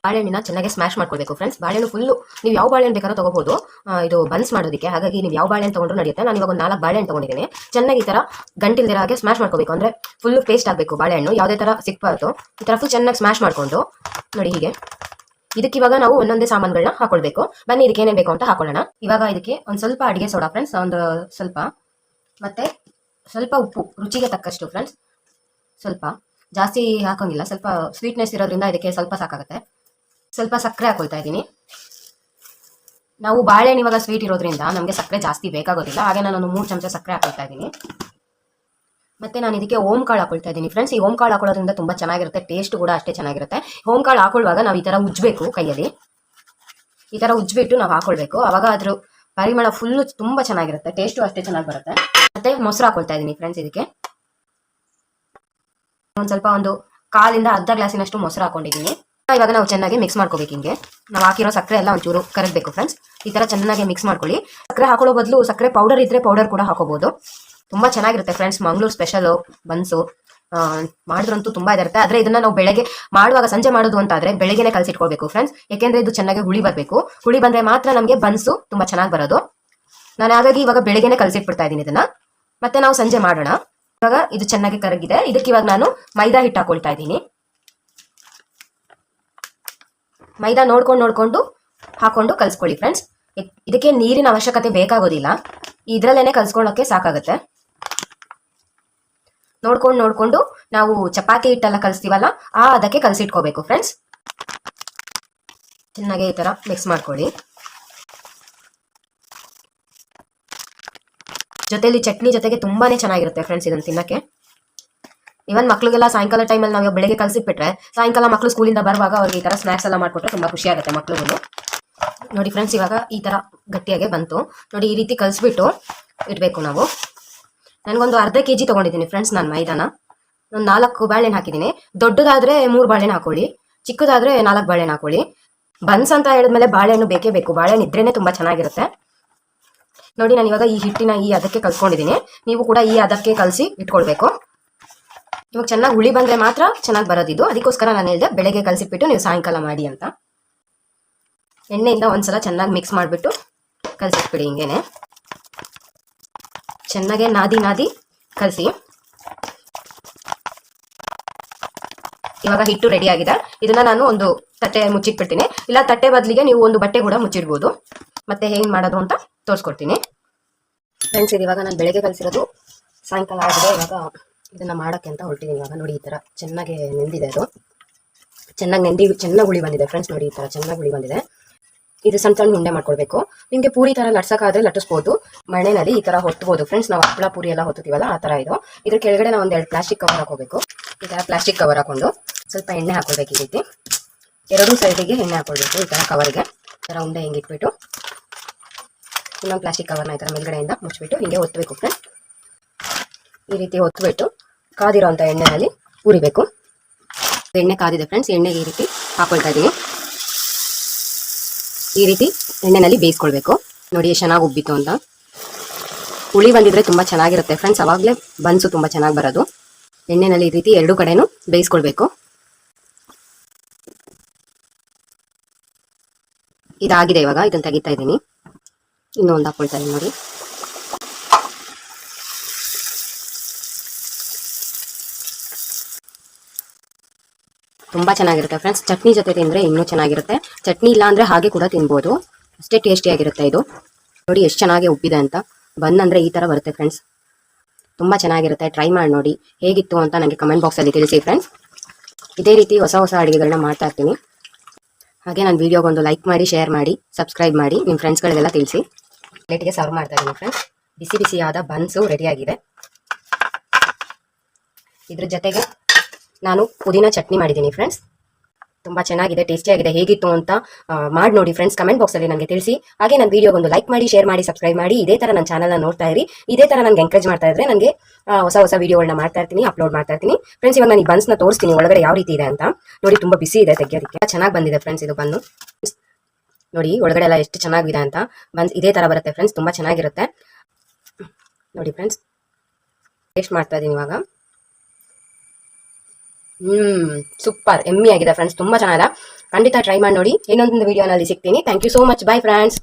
ಬಾಳೆಹಣ್ಣಿನ ಚೆನ್ನಾಗಿ ಸ್ಮ್ಯಾಶ್ ಮಾಡ್ಕೊಳ್ಬೇಕು ಫ್ರೆಂಡ್ಸ್. ಬಾಳೆಹಣ್ಣು ಫುಲ್ಲು ನೀವು ಯಾವ ಬಾಳೆಹಣ್ಣು ಬೇಕಾದ್ರೂ ತಗೋಬಹುದು ಇದು ಬನ್ಸ್ ಮಾಡೋದಕ್ಕೆ. ಹಾಗಾಗಿ ನೀವು ಯಾವ ಬಾಳೆಹಣ್ಣು ತಗೊಂಡ್ರು ನಡೆಯುತ್ತೆ. ನಾನು ಇವಾಗ ಒಂದು 4 ಬಾಳೆಹಣ್ಣು ತಗೊಂಡಿದ್ದೀನಿ. ಚೆನ್ನಾಗಿ ಈ ಥರ ಗಂಟಿಲ್ದಿರೋ ಹಾಗೆ ಸ್ಮ್ಯಾಶ್ ಮಾಡ್ಕೋಬೇಕು. ಅಂದರೆ ಫುಲ್ಲು ಪೇಸ್ಟ್ ಆಗಬೇಕು ಬಾಳೆಹಣ್ಣು, ಯಾವುದೇ ಥರ ಸಿಕ್ಬಾರ್ದು. ಈ ಥರ ಫುಲ್ ಚೆನ್ನಾಗಿ ಸ್ಮ್ಯಾಶ್ ಮಾಡ್ಕೊಂಡು ನೋಡಿ ಹೀಗೆ. ಇದಕ್ಕೆ ಇವಾಗ ನಾವು ಒಂದೊಂದೇ ಸಾಮಾನುಗಳನ್ನ ಹಾಕೊಳ್ಬೇಕು. ಬನ್ನಿ ಇದಕ್ಕೆ ಏನೇನು ಬೇಕು ಅಂತ ಹಾಕೊಳ್ಳೋಣ. ಇವಾಗ ಇದಕ್ಕೆ ಒಂದು ಸ್ವಲ್ಪ ಅಡುಗೆ ಸೋಡಾ ಫ್ರೆಂಡ್ಸ್, ಒಂದು ಸ್ವಲ್ಪ, ಮತ್ತೆ ಸ್ವಲ್ಪ ಉಪ್ಪು ರುಚಿಗೆ ತಕ್ಕಷ್ಟು ಫ್ರೆಂಡ್ಸ್. ಸ್ವಲ್ಪ ಜಾಸ್ತಿ ಹಾಕೋಂಗಿಲ್ಲ, ಸ್ವಲ್ಪ ಸ್ವೀಟ್ನೆಸ್ ಇರೋದ್ರಿಂದ ಇದಕ್ಕೆ ಸ್ವಲ್ಪ ಸಾಕಾಗುತ್ತೆ. ಸ್ವಲ್ಪ ಸಕ್ಕರೆ ಹಾಕೊಳ್ತಾ ಇದ್ದೀನಿ. ನಾವು ಬಾಳೆಹಣ್ಣು ಇವಾಗ ಸ್ವೀಟ್ ಇರೋದ್ರಿಂದ ನಮಗೆ ಸಕ್ಕರೆ ಜಾಸ್ತಿ ಬೇಕಾಗೋದಿಲ್ಲ. ಹಾಗೆ ನಾನು 3 ಚಮಚ ಸಕ್ಕರೆ ಹಾಕೊಳ್ತಾ ಇದ್ದೀನಿ. ಮತ್ತೆ ನಾನು ಇದಕ್ಕೆ ಓಂ ಕಾಳು ಹಾಕೊಳ್ತಾ ಇದ್ದೀನಿ ಫ್ರೆಂಡ್ಸ್. ಈ ಓಂ ಕಾಳು ಹಾಕೊಳ್ಳೋದ್ರಿಂದ ತುಂಬ ಚೆನ್ನಾಗಿರುತ್ತೆ, ಟೇಸ್ಟ್ ಕೂಡ ಅಷ್ಟೇ ಚೆನ್ನಾಗಿರುತ್ತೆ. ಓಂ ಕಾಳು ಹಾಕೊಳ್ಳುವಾಗ ನಾವು ಈ ಥರ ಉಜ್ಜಬೇಕು ಕೈಯಲ್ಲಿ. ಈ ಥರ ಉಜ್ಜಿಬಿಟ್ಟು ನಾವು ಹಾಕೊಳ್ಬೇಕು. ಅವಾಗ ಅದ್ರ ಪರಿಮಳ ಫುಲ್ಲು ತುಂಬ ಚೆನ್ನಾಗಿರುತ್ತೆ, ಟೇಸ್ಟು ಅಷ್ಟೇ ಚೆನ್ನಾಗಿ ಬರುತ್ತೆ. ಮತ್ತೆ ಮೊಸರು ಹಾಕೊಳ್ತಾ ಇದ್ದೀನಿ ಫ್ರೆಂಡ್ಸ್. ಇದಕ್ಕೆ ಒಂದು ಸ್ವಲ್ಪ ಒಂದು 1/4 ಅರ್ಧ ಗ್ಲಾಸಿನಷ್ಟು ಮೊಸರು ಹಾಕೊಂಡಿದ್ದೀನಿ. ಇವಾಗ ನಾವು ಚೆನ್ನಾಗಿ ಮಿಕ್ಸ್ ಮಾಡ್ಕೋಬೇಕು. ಹಿಂಗೆ ನಾವು ಹಾಕಿರೋ ಸಕ್ಕರೆ ಎಲ್ಲ ಒಂಚೂರು ಕರಗಬೇಕು ಫ್ರೆಂಡ್ಸ್. ಈ ಥರ ಚೆನ್ನಾಗಿ ಮಿಕ್ಸ್ ಮಾಡ್ಕೊಳ್ಳಿ. ಸಕ್ಕರೆ ಹಾಕೊಳ್ಳೋ ಬದಲು ಸಕ್ಕರೆ ಪೌಡರ್ ಇದ್ರೆ ಪೌಡರ್ ಕೂಡ ಹಾಕೋಬಹುದು, ತುಂಬ ಚೆನ್ನಾಗಿರುತ್ತೆ ಫ್ರೆಂಡ್ಸ್. ಮಂಗಳೂರು ಸ್ಪೆಷಲು ಬನ್ಸು ಮಾಡಿದ್ರಂತೂ ತುಂಬ ಇದಿರುತ್ತೆ. ಆದರೆ ಇದನ್ನ ನಾವು ಬೆಳಗ್ಗೆ ಮಾಡುವಾಗ, ಸಂಜೆ ಮಾಡೋದು ಅಂತ ಆದರೆ ಬೆಳಗ್ಗೆನೇ ಕಲಸಿಟ್ಕೊಳ್ಬೇಕು ಫ್ರೆಂಡ್ಸ್. ಯಾಕೆಂದರೆ ಇದು ಚೆನ್ನಾಗಿ ಹುಳಿ ಬರಬೇಕು. ಹುಳಿ ಬಂದರೆ ಮಾತ್ರ ನಮಗೆ ಬನ್ಸು ತುಂಬ ಚೆನ್ನಾಗಿ ಬರೋದು. ನಾನು ಹಾಗಾಗಿ ಇವಾಗ ಬೆಳಗ್ಗೆನೇ ಕಲಸಿಟ್ಬಿಡ್ತಾ ಇದ್ದೀನಿ ಇದನ್ನ. ಮತ್ತೆ ನಾವು ಸಂಜೆ ಮಾಡೋಣ. ಇವಾಗ ಇದು ಚೆನ್ನಾಗಿ ಕರಗಿದೆ. ಇದಕ್ಕೆ ಇವಾಗ ನಾನು ಮೈದಾ ಹಿಟ್ಟು ಹಾಕೊಳ್ತಾ ಇದ್ದೀನಿ. ಮೈದಾ ನೋಡ್ಕೊಂಡು ಹಾಕೊಂಡು ಕಲಿಸ್ಕೊಳ್ಳಿ ಫ್ರೆಂಡ್ಸ್. ಇದಕ್ಕೆ ನೀರಿನ ಅವಶ್ಯಕತೆ ಬೇಕಾಗೋದಿಲ್ಲ, ಇದರಲ್ಲೇನೆ ಕಲಿಸ್ಕೊಳ್ಳೋಕ್ಕೆ ಸಾಕಾಗುತ್ತೆ. ನೋಡ್ಕೊಂಡು ನಾವು ಚಪಾತಿ ಹಿಟ್ಟೆಲ್ಲ ಕಲಿಸ್ತೀವಲ್ಲ ಅದಕ್ಕೆ ಕಲಸಿಟ್ಕೋಬೇಕು ಫ್ರೆಂಡ್ಸ್. ಚೆನ್ನಾಗಿ ಈ ಥರ ಮಿಕ್ಸ್ ಮಾಡ್ಕೊಳ್ಳಿ. ಜೊತೆಲಿ ಚಟ್ನಿ ಜೊತೆಗೆ ತುಂಬಾನೇ ಚೆನ್ನಾಗಿರುತ್ತೆ ಫ್ರೆಂಡ್ಸ್ ಇದನ್ನು ತಿನ್ನಕ್ಕೆ. ಇವನ್ ಮಕ್ಳಿಗೆಲ್ಲ ಸಾಯಂಕಾಲ ಟೈಮಲ್ಲಿ ನಾವು ಬೆಳಗ್ಗೆ ಕಲಸಿಟ್ಬಿಟ್ರೆ ಸಾಯಂಕಾಲ ಮಕ್ಕಳು ಸ್ಕೂಲಿಂದ ಬರುವಾಗ ಅವ್ರಿಗೆ ಈ ಥರ ಸ್ನ್ಯಾಕ್ಸ್ ಎಲ್ಲ ಮಾಡಿಕೊಟ್ರೆ ತುಂಬ ಖುಷಿ ಆಗುತ್ತೆ ಮಕ್ಳಿಗೂ. ನೋಡಿ ಫ್ರೆಂಡ್ಸ್, ಇವಾಗ ಈ ಥರ ಗಟ್ಟಿಯಾಗೆ ಬಂತು ನೋಡಿ. ಈ ರೀತಿ ಕಲಿಸ್ಬಿಟ್ಟು ಇಡಬೇಕು ನಾವು. ನನಗೊಂದು ಅರ್ಧ kg ತೊಗೊಂಡಿದ್ದೀನಿ ಫ್ರೆಂಡ್ಸ್ ನಾನು ಮೈದಾನ. ಒಂದು 4 ಬಾಳೆಹಣ್ಣು ಹಾಕಿದ್ದೀನಿ. ದೊಡ್ಡದಾದರೆ 3 ಬಾಳೆಹಣ್ಣು ಹಾಕೊಳ್ಳಿ, ಚಿಕ್ಕದಾದರೆ 4 ಬಾಳೆಹಣ್ಣು ಹಾಕೊಳ್ಳಿ. ಬನ್ಸ್ ಅಂತ ಹೇಳಿದ್ಮೇಲೆ ಬಾಳೆಹಣ್ಣು ಬೇಕೇ ಬೇಕು. ಬಾಳೆಹಣ್ಣು ಇದ್ರೇನೆ ತುಂಬ ಚೆನ್ನಾಗಿರುತ್ತೆ. ನೋಡಿ ನಾನು ಇವಾಗ ಈ ಹಿಟ್ಟಿನ ಈ ಅದಕ್ಕೆ ಕಲ್ಸ್ಕೊಂಡಿದ್ದೀನಿ. ನೀವು ಕೂಡ ಈ ಅದಕ್ಕೆ ಕಲಸಿ ಇಟ್ಕೊಳ್ಬೇಕು. ಇವಾಗ ಚೆನ್ನಾಗಿ ಹುಳಿ ಬಂದರೆ ಮಾತ್ರ ಚೆನ್ನಾಗಿ ಬರೋದಿದ್ದು. ಅದಕ್ಕೋಸ್ಕರ ನಾನು ಹೇಳಿದೆ ಬೆಳಗ್ಗೆ ಕಲಸಿಟ್ಬಿಟ್ಟು ನೀವು ಸಾಯಂಕಾಲ ಮಾಡಿ ಅಂತ. ಎಣ್ಣೆಯಿಂದ ಒಂದ್ಸಲ ಚೆನ್ನಾಗಿ ಮಿಕ್ಸ್ ಮಾಡಿಬಿಟ್ಟು ಕಲಸಿಟ್ಬಿಡಿ. ಹಿಂಗೇನೆ ಚೆನ್ನಾಗೆ ನಾದಿ ಕಲಸಿ. ಇವಾಗ ಹಿಟ್ಟು ರೆಡಿ ಆಗಿದೆ. ಇದನ್ನ ನಾನು ಒಂದು ತಟ್ಟೆ ಮುಚ್ಚಿಟ್ಬಿಡ್ತೀನಿ. ಇಲ್ಲ ತಟ್ಟೆ ಬದಲಿಗೆ ನೀವು ಒಂದು ಬಟ್ಟೆ ಕೂಡ ಮುಚ್ಚಿಡ್ಬೋದು. ಮತ್ತೆ ಹೇಗೆ ಮಾಡೋದು ಅಂತ ತೋರಿಸ್ಕೊಡ್ತೀನಿ ಫ್ರೆಂಡ್ಸ್. ಇದು ಇವಾಗ ನಾನು ಬೆಳಗ್ಗೆ ಕಲಿಸಿರೋದು ಸಾಯಂಕಾಲ ಆಗಿದೆ. ಇವಾಗ ಇದನ್ನ ಮಾಡೋಕ್ಕೆ ಅಂತ ಹೊರಟಿದ್ದೀನಿ. ಇವಾಗ ನೋಡಿ ಈ ಥರ ಚೆನ್ನಾಗಿ ನೆಂದಿದೆ. ಅದು ಚೆನ್ನಾಗಿ ಹುಳಿ ಬಂದಿದೆ ಫ್ರೆಂಡ್ಸ್. ನೋಡಿ ಈ ಥರ ಚೆನ್ನಾಗಿ ಹುಳಿ ಬಂದಿದೆ. ಇದು ಸಣ್ಣ ಸಣ್ಣ ಉಂಡೆ ಮಾಡ್ಕೊಳ್ಬೇಕು. ನಿಮಗೆ ಪೂರಿ ಥರ ಲಟ್ಸೋಕ್ಕಾದ್ರೆ ಲಟ್ಟಿಸ್ಬೋದು. ಮಣ್ಣೆನಲ್ಲಿ ಈ ಥರ ಹೊತ್ಬೋದು ಫ್ರೆಂಡ್ಸ್. ನಾವು ಹಪ್ಪಳ ಪೂರಿ ಎಲ್ಲ ಹೊತ್ತೀವಲ್ಲ ಆ ಥರ ಇದು. ಇದ್ರ ಕೆಳಗಡೆ ನಾವು 1-2 ಪ್ಲಾಸ್ಟಿಕ್ ಕವರ್ ಹಾಕೋಬೇಕು. ಈ ಥರ ಪ್ಲಾಸ್ಟಿಕ್ ಕವರ್ ಹಾಕೊಂಡು ಸ್ವಲ್ಪ ಎಣ್ಣೆ ಹಾಕೊಳ್ಬೇಕು. ಈ ರೀತಿ 2 ಸೈಡಿಗೆ ಎಣ್ಣೆ ಹಾಕೊಳ್ಬೇಕು. ಈ ಥರ ಕವರ್ಗೆ ಈ ಥರ ಉಂಡೆ ಹಿಂಗೆ ಇಟ್ಬಿಟ್ಟು ಇನ್ನೊಂದು ಪ್ಲಾಸ್ಟಿಕ್ ಕವರ್ನ ಈ ಥರ ಮೇಲ್ಗಡೆಯಿಂದ ಮುಚ್ಚಿಬಿಟ್ಟು ಹಿಂಗೆ ಒತ್ತಬೇಕು ಫ್ರೆಂಡ್ಸ್. ಈ ರೀತಿ ಒತ್ಬಿಟ್ಟು ಕಾದಿರೋ ಅಂಥ ಎಣ್ಣೆನಲ್ಲಿ ಉರಿಬೇಕು. ಎಣ್ಣೆ ಕಾದಿದೆ ಫ್ರೆಂಡ್ಸ್. ಎಣ್ಣೆಗೆ ಈ ರೀತಿ ಹಾಕೊಳ್ತಾ ಇದ್ದೀನಿ. ಈ ರೀತಿ ಎಣ್ಣೆನಲ್ಲಿ ಬೇಯಿಸ್ಕೊಳ್ಬೇಕು. ನೋಡಿ ಎಷ್ಟು ಚೆನ್ನಾಗಿ ಉಬ್ಬಿತ್ತು ಅಂತ. ಹುಳಿ ಬಂದಿದ್ರೆ ತುಂಬ ಚೆನ್ನಾಗಿರುತ್ತೆ ಫ್ರೆಂಡ್ಸ್. ಅವಾಗಲೇ ಬನ್ಸು ತುಂಬ ಚೆನ್ನಾಗಿ ಬರೋದು. ಎಣ್ಣೆನಲ್ಲಿ ಈ ರೀತಿ 2 ಕಡೆನೂ ಬೇಯಿಸ್ಕೊಳ್ಬೇಕು. ಇದಾಗಿದೆ. ಇವಾಗ ಇದನ್ನು ತೆಗಿತಾ ಇದ್ದೀನಿ. ಇನ್ನೂ ಒಂದು ಹಾಕೊಳ್ತಾ ಇದ್ದೀನಿ ನೋಡಿ. ತುಂಬ ಚೆನ್ನಾಗಿರುತ್ತೆ ಫ್ರೆಂಡ್ಸ್. ಚಟ್ನಿ ಜೊತೆ ತಿಂದರೆ ಇನ್ನೂ ಚೆನ್ನಾಗಿರುತ್ತೆ. ಚಟ್ನಿ ಇಲ್ಲ ಅಂದರೆ ಹಾಗೆ ಕೂಡ ತಿನ್ಬೋದು, ಅಷ್ಟೇ ಟೇಸ್ಟಿಯಾಗಿರುತ್ತೆ ಇದು. ನೋಡಿ ಎಷ್ಟು ಚೆನ್ನಾಗಿ ಉಬ್ಬಿದೆ ಅಂತ. ಬನ್ ಅಂದರೆ ಈ ಥರ ಬರುತ್ತೆ ಫ್ರೆಂಡ್ಸ್. ತುಂಬ ಚೆನ್ನಾಗಿರುತ್ತೆ. ಟ್ರೈ ಮಾಡಿ ನೋಡಿ ಹೇಗಿತ್ತು ಅಂತ ನನಗೆ ಕಮೆಂಟ್ ಬಾಕ್ಸಲ್ಲಿ ತಿಳಿಸಿ ಫ್ರೆಂಡ್ಸ್. ಇದೇ ರೀತಿ ಹೊಸ ಅಡುಗೆಗಳನ್ನ ಮಾಡ್ತಾ ಇರ್ತೀನಿ. ಹಾಗೆ ನನ್ನ ವೀಡಿಯೋಗೊಂದು ಲೈಕ್ ಮಾಡಿ, ಶೇರ್ ಮಾಡಿ, ಸಬ್ಸ್ಕ್ರೈಬ್ ಮಾಡಿ, ನಿಮ್ಮ ಫ್ರೆಂಡ್ಸ್ಗಳಿಗೆಲ್ಲ ತಿಳಿಸಿ. ಪ್ಲೇಟಿಗೆ ಸರ್ವ್ ಮಾಡ್ತಾ ಇದ್ದೀನಿ ಫ್ರೆಂಡ್ಸ್. ಬಿಸಿ ಬಿಸಿಯಾದ ಬನ್ಸು ರೆಡಿಯಾಗಿದೆ. ಇದ್ರ ಜೊತೆಗೆ ನಾನು ಪುದೀನ ಚಟ್ನಿ ಮಾಡಿದ್ದೀನಿ ಫ್ರೆಂಡ್ಸ್. ತುಂಬ ಚೆನ್ನಾಗಿದೆ, ಟೇಸ್ಟಿಯಾಗಿದೆ. ಹೇಗಿತ್ತು ಅಂತ ಮಾಡಿ ನೋಡಿ ಫ್ರೆಂಡ್ಸ್. ಕಮೆಂಟ್ ಬಾಕ್ಸಲ್ಲಿ ನನಗೆ ತಿಳಿಸಿ. ಹಾಗೆ ನನ್ನ ವೀಡಿಯೋಗೊಂದು ಲೈಕ್ ಮಾಡಿ, ಶೇರ್ ಮಾಡಿ, ಸಬ್ಸ್ಕ್ರೈಬ್ ಮಾಡಿ. ಇದೇ ಥರ ನನ್ನ ಚಾನಲ್ನ ನೋಡ್ತಾ ಇರಿ. ಇದೇ ಥರ ನನಗೆ ಎಂಕರೇಜ್ ಮಾಡ್ತಾ ಇದ್ರೆ ನನಗೆ ಹೊಸ ವೀಡಿಯೋಗಳನ್ನ ಮಾಡ್ತಾ ಇರ್ತೀನಿ, ಅಪ್ಲೋಡ್ ಮಾಡ್ತಾ ಇರ್ತೀನಿ ಫ್ರೆಂಡ್ಸ್. ಇವಾಗ ನಾನು ಈ ಬನ್ಸ್ನ ತೋರಿಸ್ತೀನಿ ಒಳಗಡೆ ಯಾವ ರೀತಿ ಇದೆ ಅಂತ. ನೋಡಿ ತುಂಬ ಬಿಸಿ ಇದೆ, ತೆಗಿಯೋದಕ್ಕೆ ಚೆನ್ನಾಗಿ ಬಂದಿದೆ ಫ್ರೆಂಡ್ಸ್. ಇದು ಬನ್ನು ನೋಡಿ ಒಳಗಡೆ ಎಲ್ಲ ಎಷ್ಟು ಚೆನ್ನಾಗಿದೆ ಅಂತ. ಬನ್ಸ್ ಇದೇ ಥರ ಬರುತ್ತೆ ಫ್ರೆಂಡ್ಸ್. ತುಂಬ ಚೆನ್ನಾಗಿರುತ್ತೆ ನೋಡಿ ಫ್ರೆಂಡ್ಸ್. ಟೇಸ್ಟ್ ಮಾಡ್ತಾ ಇದ್ದೀನಿ ಇವಾಗ. ಸೂಪರ್ ಎಮ್ಮಿ ಆಗಿದೆ ಫ್ರೆಂಡ್ಸ್. ತುಂಬ ಚೆನ್ನಾಗಿದೆ. ಖಂಡಿತ ಟ್ರೈ ಮಾಡಿ ನೋಡಿ. ಇನ್ನೊಂದು ವಿಡಿಯೋನಲ್ಲಿ ಸಿಗ್ತೀನಿ. Thank you so much. Bye friends.